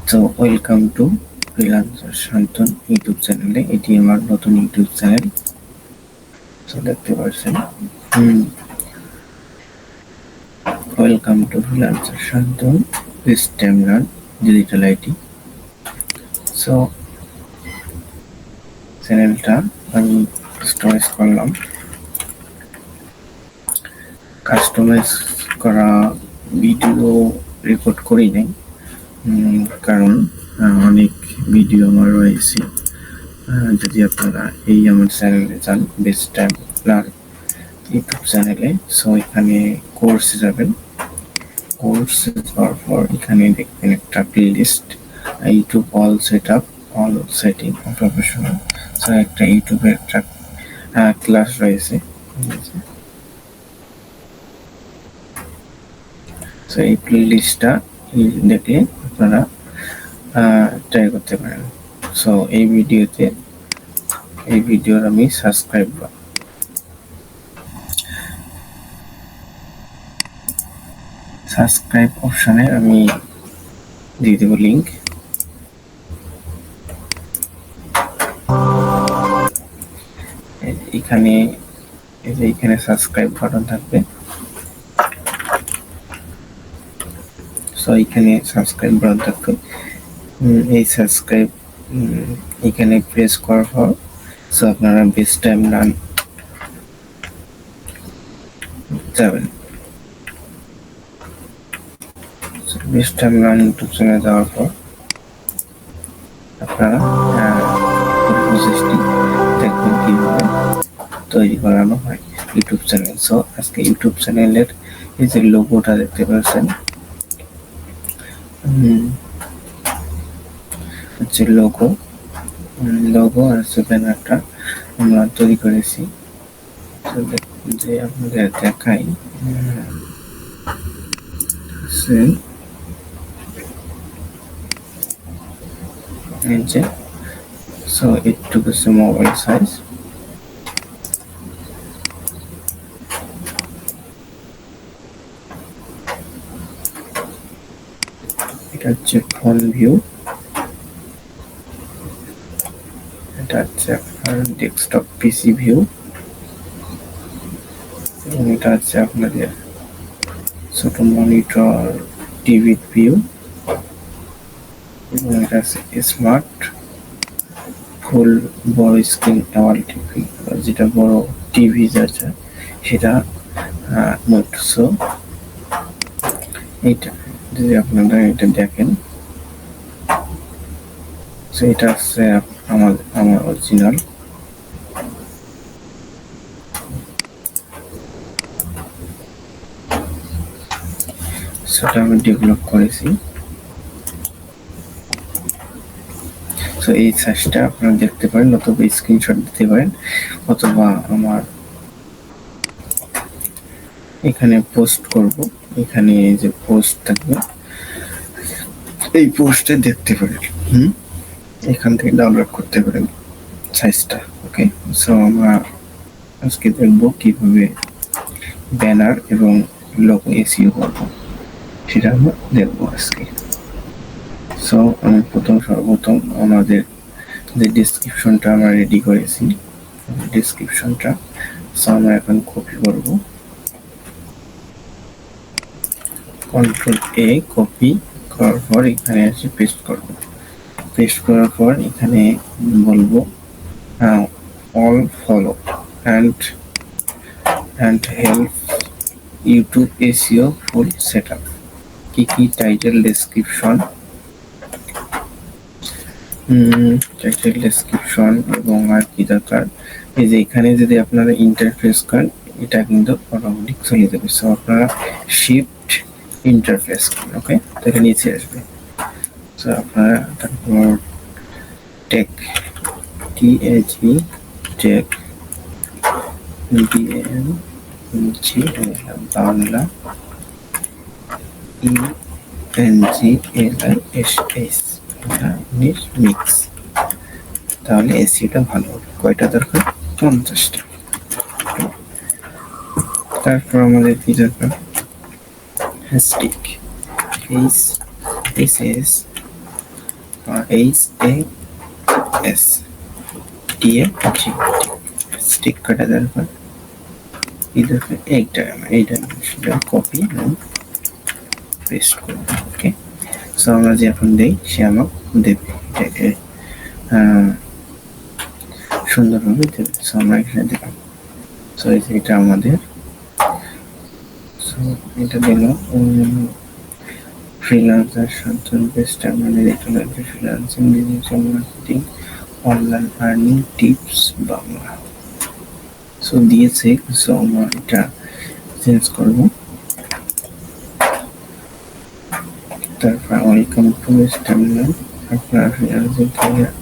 তো welcome to freelancer Shantan YouTube চ্যানেলে। এটি আমার নতুন ইউটিউব চ্যানেল। তো দেখতে পাচ্ছেন, welcome to freelancer Shantan this time run digital IT. So চ্যানেলটা আমি কাস্টমাইজ করলাম। কাস্টমাইজ করা ভিডিও রেকর্ড করি নাই, কারণ অনেক ভিডিও আমার রয়েছে। যদি আপনারা এই আমার চ্যানেলে যান, বেস্ট টাইম প্ল্যান ইউটিউব চ্যানেলে, সো এখানে কোর্সে যাবেন। কোর্সে যাওয়ার পর এখানে দেখবেন একটা playlist, YouTube all set up, all setting professional. So একটা ইউটিউবের একটা ক্লাস রয়েছে। সো এই প্লেলিস্টটা দেখে আপনারা ট্রাই করতে পারেন। সো এই ভিডিওর আমি সাবস্ক্রাইব অপশনে আমি দিয়ে দেবো লিঙ্ক। এখানে সাবস্ক্রাইব বাটন থাকবে। সো এখানে সাবস্ক্রাইব বাটন থাকবে। এই সাবস্ক্রাইব এখানে প্রেস করার পর সো আপনারা বেস্ট টাইম রান যাবেন। বেস্ট টাইম রান ইউটিউব চ্যানেলে যাওয়ার পর আপনারা প্রসেসটি দেখবেন কিভাবে তৈরি করানো হয় ইউটিউব চ্যানেল। সো আজকে ইউটিউব চ্যানেলের এই যে লোগোটা দেখতে পাচ্ছেন, হচ্ছে লোগো আর ব্যানারটা আমরা তৈরি করেছি। যে আপনাদের দেখাই, so it took a mobile size. এটা হচ্ছে ফ্রন্ট ভিউ, এটা হচ্ছে আপনার ডেস্কটপ পিসি ভিউ, এবং এটা হচ্ছে আপনাদের ছোট মনিটর টিভি ভিউ, এবং এটা হচ্ছে স্মার্ট ফুল বড় স্ক্রিন ওয়াল টিভি, যেটা বড় টিভি আছে সেটা মোট। সো এইটা যদি আপনারা এটা দেখেন, সো এটা হচ্ছে আমার অরিজিনাল। সেটা আমি ডেভেলপ করেছি। সো এই সাইজটা আপনারা দেখতে পারেন, অথবা স্ক্রিনশট দিতে পারেন, অথবা আমার এখানে পোস্ট করব। এখানে এই যে পোস্ট থাকবে, এই পোস্টে দেখতে পারেন, এখান থেকে ডাউনলোড করতে পারেন সাইজটা। ওকে, সো আমরা আজকে দেখব কিভাবে ব্যানার এবং লোগো এসইও করব, সেটা আমরা দেখবো আজকে। সো আমি সর্বপ্রথম আমাদের যে ডেসক্রিপশনটা আমরা রেডি করেছি, ডেসক্রিপশনটা সো আমরা এখন কপি করব। কন্ট্রোল এ কপি করার পর এখানে এসে পেস্ট করব। পেস্ট করার পর এখানে বলবো all follow and help YouTube SEO full setup. কি টাইটেল ডেসক্রিপশন, এবং আর কি দরকার, এই যে এখানে যদি আপনারা ইন্টারফেস করেন, এটা কিন্তু অটোমেটিক চলে যাবে। সো আপনারা শিফট ইন্টারফেস করেন, ওকে, তো এটা নিচে আসবে। সো আপনারা তারপর tech THE tech Bangla ENGLISH mix, তাহলে এসিটা ভালো হবে। কয়টা দরকার? 50টা। তারপর আমাদের কি দরকার? Hashtag This is HAS TAG stick কাটা দেওয়ার পর এইটা ডাইমেনশনটা কপি এবং পেস্ট করব। ওকে, সো আমরা যে এখন দেই সে আমাকে দেবে, এটাকে সুন্দরভাবে দেবে। সো আমরা এখানে দিলাম, সো এটা আমাদের, সো এটা দিল ফ্রিল্যান্সার সঞ্চয় বেস্ট আমাদের এটা লাগবে freelancing digital marketing online earning tips Bangla. So দিয়েছে, সো আমরা এটা চেঞ্জ করব। তারপর ওয়েলকাম টু স্ট্যামিনার, আপনার ফ্রিল্যান্সিং ক্যারিয়ার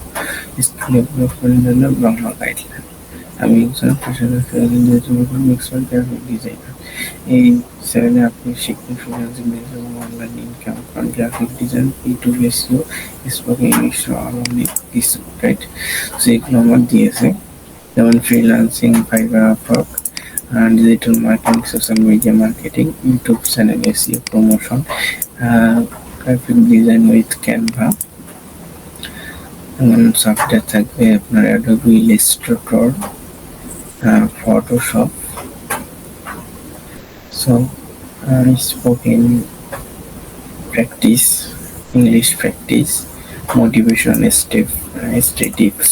স্কিল ডেভেলপমেন্টের জন্য বাংলা গাইডলাইন। আমি একজন পেশাদার এক্সপার্ট গ্রাফিক ডিজাইনার। এই চ্যানেলে আপনি শিখবেন ফ্রিল্যান্সিং এবং online income, graphic design, YouTube SEO, spoken English আরো অনেক কিছু, রাইট? সো এগুলো আমার দিয়েছে, যেমন freelancing, fibre, Upwork, digital marketing, social media marketing, YouTube channel SEO promotion, graphic design with Canva, software থাকবে আপনার Adobe Illustrator, Photoshop, so spoken practice, English practice, motivation tips,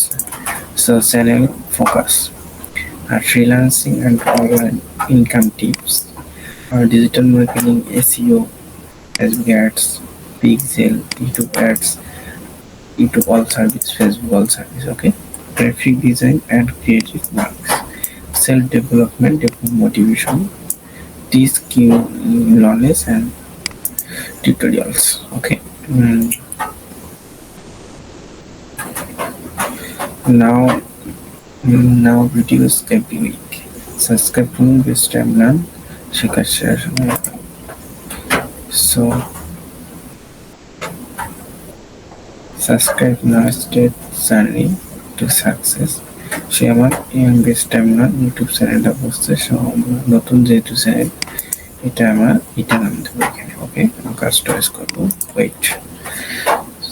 so channel focus, freelancing and online income tips, digital marketing, SEO, Facebook ads, Pixel, YouTube ads, YouTube all service, Facebook all service, okay? Graphic design and creative marks, self-development and motivation, these key knowledge and tutorials, okay? Now videos every week. Subscribe to this timeline. Share. So subscribe now, stay journey to success. সে আমার best timeline YouTube চ্যানেলটা বসছে, নতুন যেহেতু channel এটা আমার এটা নাম দেবো এখানে। ওকে, কাস্টমাইজ করবো, ওয়েট।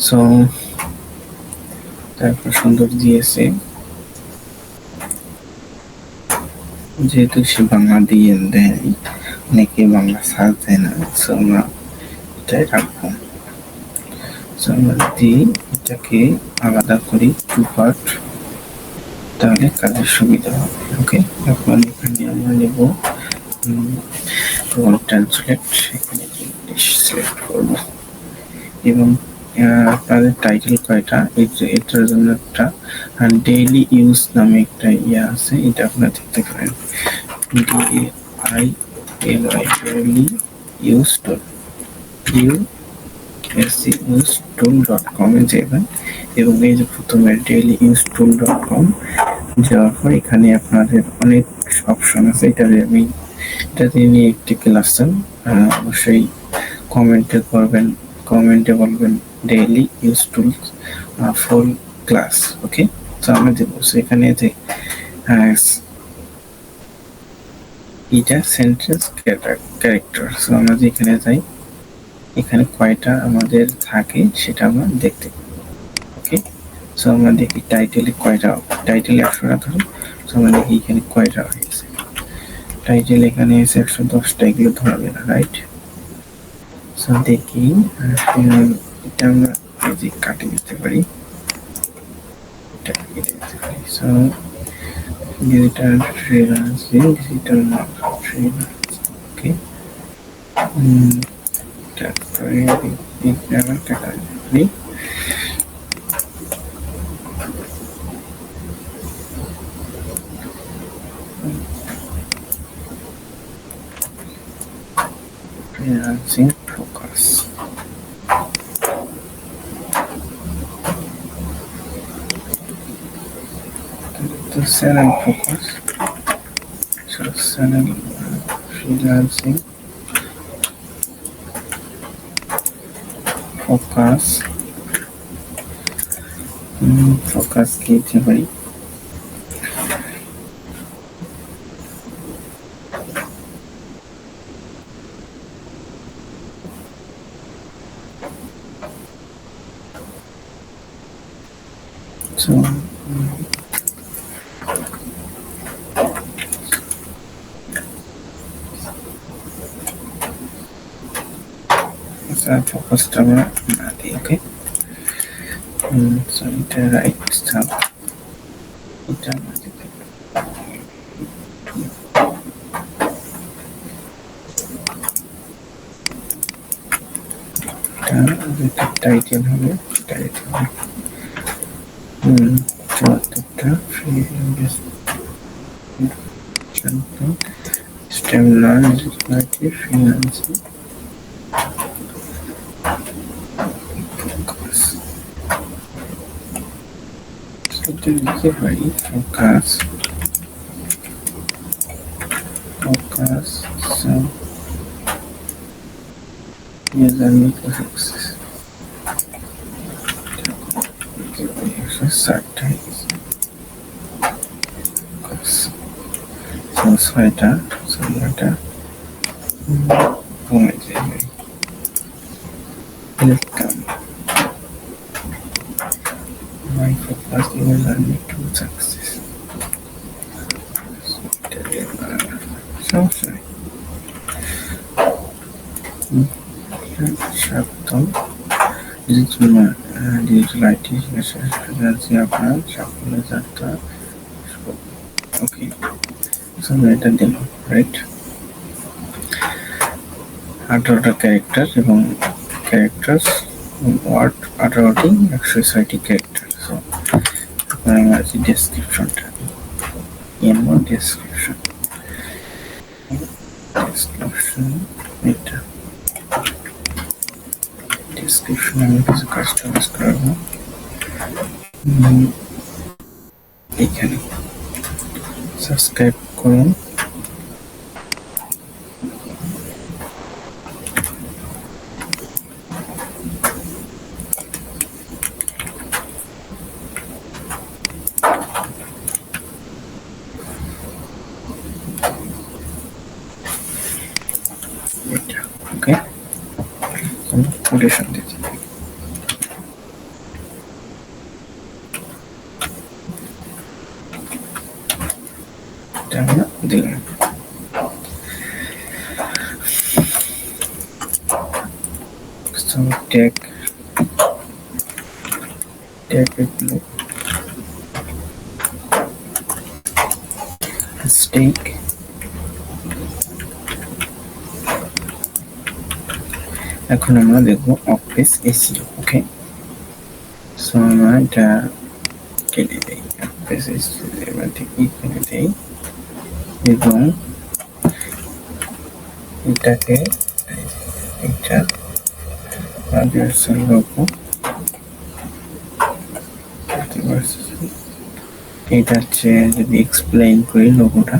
সো তারপর সুন্দর দিয়েছে, যেহেতু সে বাংলা দিয়ে দেয়, অনেকে বাংলা সার্চ দেয় না, সো আমরা এটাই রাখবো। সো আমরা দিই এটাকে আলাদা করি টু পার্ট, তাহলে কাজের সুবিধা হবে। ওকে, এখন এখানে আমরা নেব ট্রান্সলেট, এখানে ইংলিশ সিলেক্ট করব এবং আপনাদের টাইটেল কয়টা, এটার জন্য একটা ডেইলি ইউজ নামে একটা আছে, এটা আপনারা দেখতে পারেন, DAILY ইউজ tool.com এ যাবেন এবং এই যে প্রথমে dailyuseTool.com যাওয়ার পর এখানে আপনাদের অনেক অপশন আছে। এটাতে নিয়ে একটি ক্লাস চান, অবশ্যই কমেন্টে বলবেন ডেইলি ইউজ টুলস ফুল ক্লাস। ওকে, তো আমরা দেবো এখানে যে এটা সেন্টেন্স ক্যারেক্টার। সো আমরা যে এখানে যাই, এখানে কয়টা আমাদের থাকে সেটা আমরা দেখতে পাবো। ওকে, সো আমরা দেখি টাইটেলে কয়টা, টাইটেল 100টা ধরুন, সো আমরা দেখি এখানে কয়টা হয়েছে। টাইটেল এখানে এসে 110টা, এগুলো ধরাবে না, রাইট? সো দেখি এটা আমরা এই কাটে দিতে পারি, so digital freelancing, digital marketing, okay. তারপরে আবার টাকা দিই, freelancing focus, the channel focus, so channel freelancing focus, focus কি দিতে পারি, So focused আমরা না দিই, ওকে। So এটা রাইট স্টাফ, এটা আমাদের টাইটেল হবে, টাইটেল চুয়াত্তরটা ফ্রি স্টেম লার্ন ফিনান্সিং এটা লিখে পারি focus focus some user microservices subtypes so ছয়টা কমে যাবে welcome my focus user network success sorry সপ্তম ডিজিটাল আইটি ফিনান্সি আপনার সাফল্য যাত্রা, ওকে। এটা দিলাম রাইট 18টা ক্যারেক্টার এবং ক্যারেক্টার্স ওয়ার্ড 18টি 106টি ক্যারেক্টার। সো আমার আছে ডেসক্রিপশনটা ডেসক্রিপশন এটা ডেসক্রিপশন আমি কিছু কাস্টমাইজ করবো এখানে। সাবস্ক্রাইব করুন, ওকে। কোটেশন দিচ্ছি, এটা আমরা দিলাম। So take এগুলো stake এখন আমরা দেখবো অফিস এসইও, ওকে। সো আমরা এটা কেটে দেই, অফিস এসইও এবার ঠিক এখানে দেই এবং এটাকে এটা লোগো এটা হচ্ছে যদি এক্সপ্লেইন করি লোগোটা,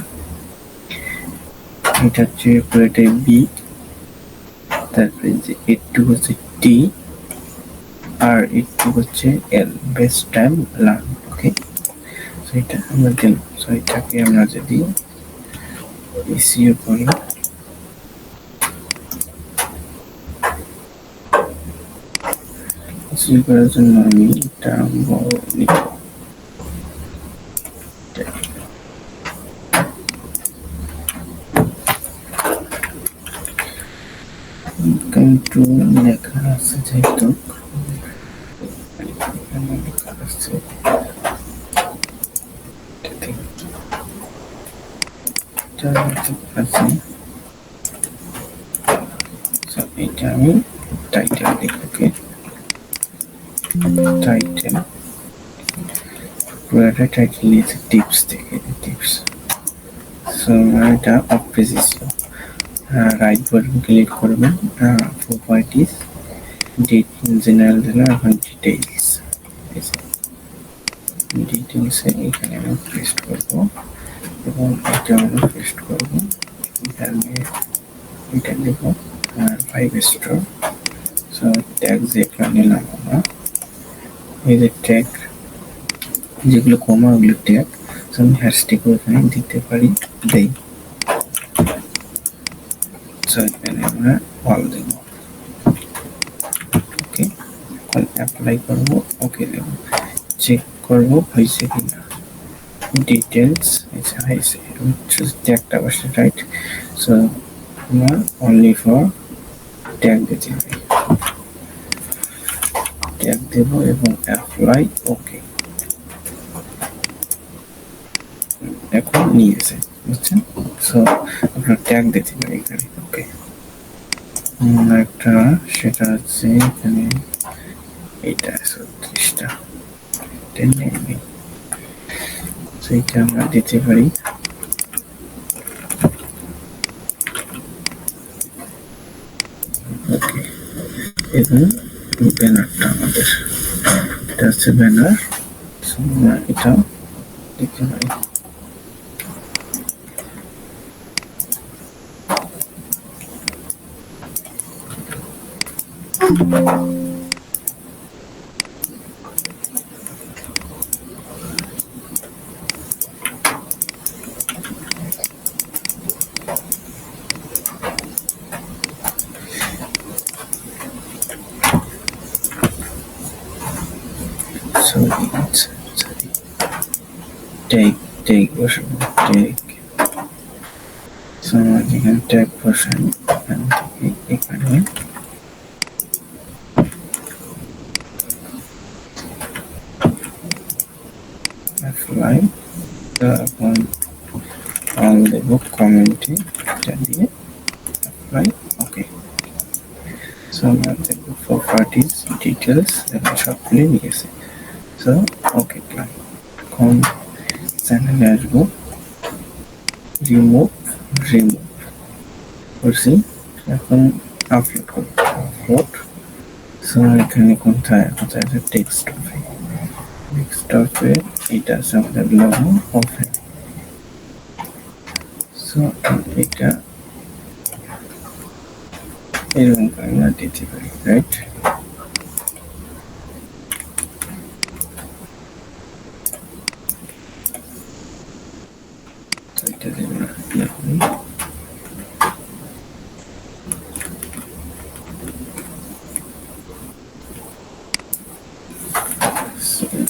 এটা হচ্ছে পুরোটা বি, তারপরে যে একটু হচ্ছে টি আর একটু হচ্ছে এল, বেস্ট টাইম লার্ন, ওকে। সো এটা আমরা দিলাম। সো এটাকে আমরা যদি এসইও করি, এসইও করার জন্য আমি এটা বড় লিখব, কিন্তু লেখা আছে যেহেতু লেখা আছে এটা আমি টাইটেল লিখব, ওকে। টাইটেল পুরোটা টাইটেল নিয়েছে টিপস থেকে, টিপস। সো এটা office SEO, right button click করবেন, প্রপার্টিজ জেনারেল দিলাম, এখন ডিটেইলস, ডিটেইলসে এখানে আমি পেস্ট করবো এবং এটা আমরা পেস্ট করবো, এখানে এটা দেব 5 স্টার। সো ট্যাগ যেগুলো নিলাম আমরা, এই যে ট্যাগ যেগুলো কমা ওগুলো ট্যাগ, সো আমি হ্যাশট্যাগ এখানে দিতে পারি, দেই। সো এখানে আমরা অল দেব, ওকে। এখন অ্যাপ্লাই করব, ওকে দেব, চেক করব হয়েছে কিনা, ডিটেলস হয়েছে, ট্যাগটা বসে, রাইট? সো আমার অনলি ফর ট্যাগ দিতে হবে, ট্যাগ দেব এবং অ্যাপ্লাই, ওকে। এখন নিয়েছে, বুঝছেন? সো আপনার ট্যাগ দিতে হবে এখানে, ওকে। একটা সেটা হচ্ছে এখানে এইটা ৩৬টা নেই, সেইটা আমরা দিতে পারি। ওকে, এবং ব্যানারটা আমাদের, এটা হচ্ছে ব্যানার, এটা দিতে পারি। টেক বসাবো, টেক। এখানে ট্যাগ বসাই, এখান থেকে এখানে অ্যাপ্লাই, এখন অল দেব কমেন্টে, এটা দিয়ে অ্যাপ্লাই, ওকে। সো আমরা দেখবো প্রপার্টিজ, ডিটেলস, এবং সবগুলি নিয়েছে। সো ওকে, এখন চ্যানেলে আসবো, রিমুভ করছি, এখন আপলোড করবো, আপলোড। সো এখানে কোথায় আছে ডেস্কটপে এটা আছে আমাদের লোগো, ওপেন। সো এটা এরকম আমরা দিতে পারি, রাইট? এটা দেব না,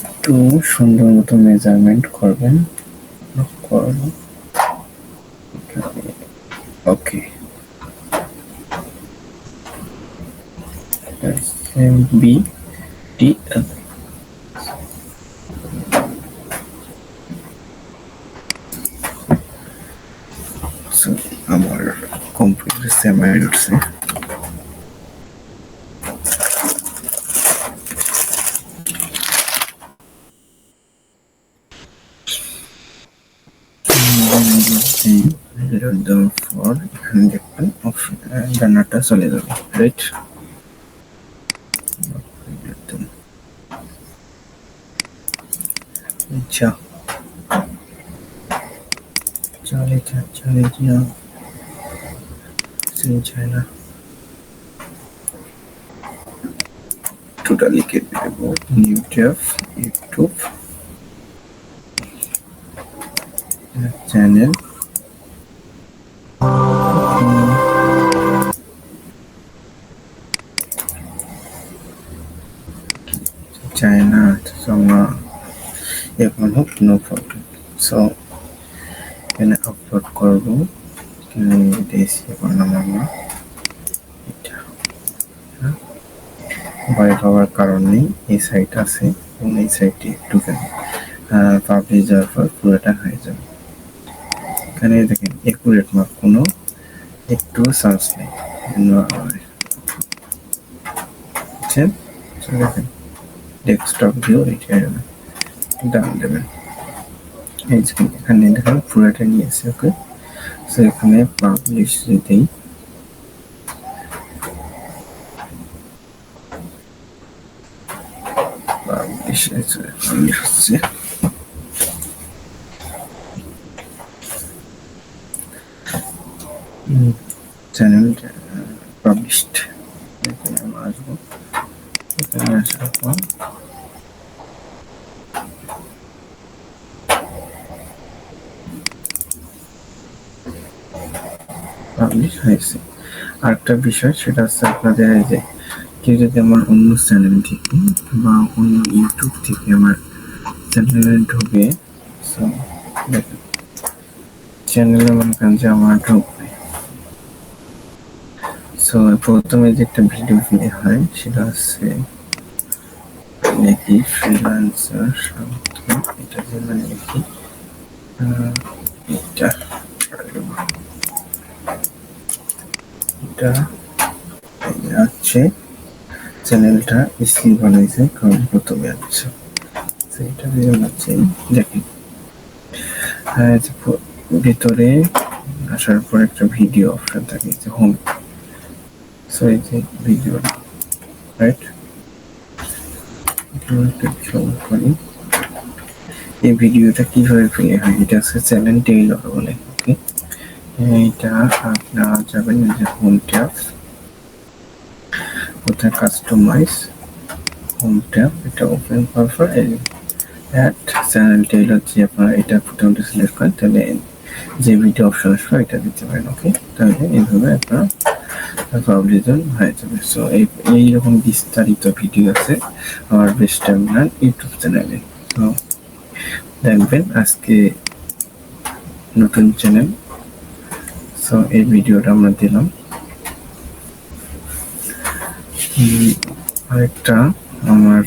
একটু সুন্দর মতো মেজারমেন্ট করবেন, ওকে। বি টি এল, আমার কম্পিউটার সেমাই উঠছে, এখানে দেখবেন অপশন ব্যানারটা চলে যাবে, রাইট? আচ্ছা, চলে যা চায় না, টোটালি কেটে দেবো, new tab, YouTube channel, China, আমরা এখন হোক, নো প্রবলেম। সো এখানে আপলোড করবো, এখানে দিয়েছি নাম আমরা, এটা ভয় পাওয়ার কারণ নেই, এই সাইট আছে এবং এই সাইটটি একটু পাবলিশ যাওয়ার পর পুরোটা হয়ে যাবে। এখানে দেখেন একুরেট মার্ক, কোনো একটু চান্স নেই, বুঝছেন? দেখেন ডেস্কটপ ভিউ, এটা ডান দেবেন, এই যে এখানে দেখেন পুরোটা নিয়েছে, ওকে। সো এখানে পাবলিশ দিতেই হচ্ছে, চ্যানেল পাবলিশড, এখানে আমরা আসবো, এখানে আসার পর পাবলিশ হয়েছে। আরেকটা বিষয় সেটা হচ্ছে আপনাদের এই যে কেউ যদি আমার অন্য চ্যানেল থেকে বা অন্য ইউটিউব থেকে আমার চ্যানেলে ঢুকে, সো দেখেন চ্যানেলে মনে করেন যে আমার ঢুকবে। সো প্রথমে যে একটা ভিডিও হয় সেটা হচ্ছে নাকি ফ্রিল্যান্সার এটা যে মানে নাকি এটা আছে চ্যানেলটা ইসি বানাইছে কারণ প্রথমে আছে সেটা দিয়ে আছে। দেখেন ভিতরে আসার পর একটা ভিডিও অপশন থাকে যে হোম। সো এই যে ভিডিও রাইট, করি এই ভিডিওটা কিভাবে প্লে হয়, এটা হচ্ছে চ্যানেল টেইলর বলে। ওকে, এটা আপনারা যাবেন যে হোম ট্যাব, কোথায় কাস্টমাইজ হোম ট্যাব, এটা ওপেন করার পর অ্যাড চ্যানেল টেইলর যে আপনারা এটা প্রথমটা সিলেক্ট করেন তাহলে যে ভিডিও অপশন আসবে এটা দিতে পারেন। ওকে, তাহলে এইভাবে আপনারা পাবলিশন হয়ে যাবে। সো এইরকম বিস্তারিত ভিডিও আছে আমার বেস্ট টাইমলাইন ইউটিউব চ্যানেলে। তো দেখবেন আজকে নতুন চ্যানেল। সো এই ভিডিওটা আমরা দিলাম। আরেকটা আমার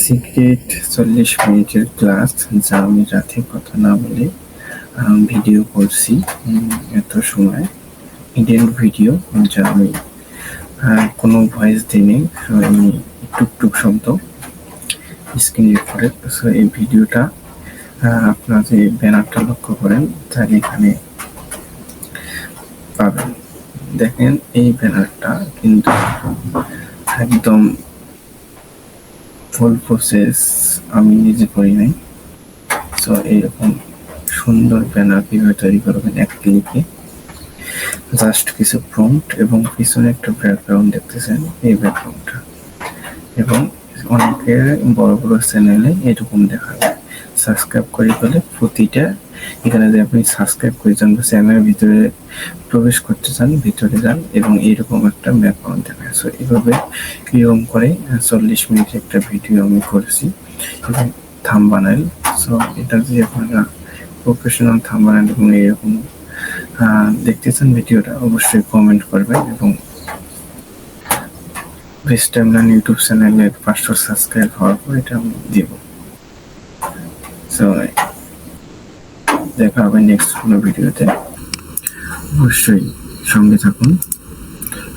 সিক্রেট 40 মিনিটের ক্লাস, যা আমি রাতে কথা না বলে ভিডিও করছি এত সময়, ইন্ডিয়ান ভিডিও, যা আমি কোনো ভয়েস দিইনি, আমি টুকটুক শব্দ স্ক্রিন রেকর্ডেড। সো এই ভিডিওটা আপনারা যে ব্যানারটা লক্ষ্য করেন তার এখানে পাবেন। দেখেন এই ব্যানারটা কিন্তু একদম ফুল প্রসেস আমি নিজে করি নাই। সো এইরকম সুন্দর ব্যানার কিভাবে তৈরি করবেন এক ক্লিকে, জাস্ট কিছু প্রম্পট এবং পিছনে একটা ব্যাকগ্রাউন্ড দেখতেছেন, এই ব্যাকগ্রাউন্ডটা, এবং অনেকের বড় বড় চ্যানেলে এরকম দেখাবে। সাবস্ক্রাইব করে ফেলে প্রতিটা, এখানে যে আপনি সাবস্ক্রাইব করে যান বা চ্যানেলের ভিতরে প্রবেশ করতে চান, ভিতরে যান এবং এইরকম একটা ব্যাকগ্রাউন্ড দেখায়। সো এইভাবে এরকম করে 40 মিনিটের একটা ভিডিও আমি করেছি এবং থাম্বনেল। সো এটা যে আপনারা প্রফেশনাল থাম্বনেল এবং এইরকম দেখতে চান ভিডিওটা, অবশ্যই কমেন্ট করবেন এবং বেস্ট টাইমলাইন ইউটিউব চ্যানেলের 500 সাবস্ক্রাইব হওয়ার পর এটা আমি দিব। সো দেখা হবে নেক্সট কোনো ভিডিওতে, অবশ্যই সঙ্গে থাকুন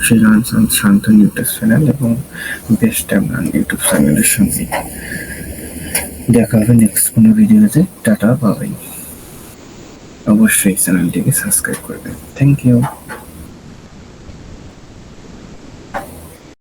ফ্রিল্যান্সার শান্তনু ইউটিউব চ্যানেল এবং বেস্ট টাইমলাইন ইউটিউব চ্যানেলের সঙ্গে। দেখা হবে নেক্সট কোনো ভিডিওতে, টাটা, বাই। অবশ্যই চ্যানেলটিকে সাবস্ক্রাইব করবেন। Thank you.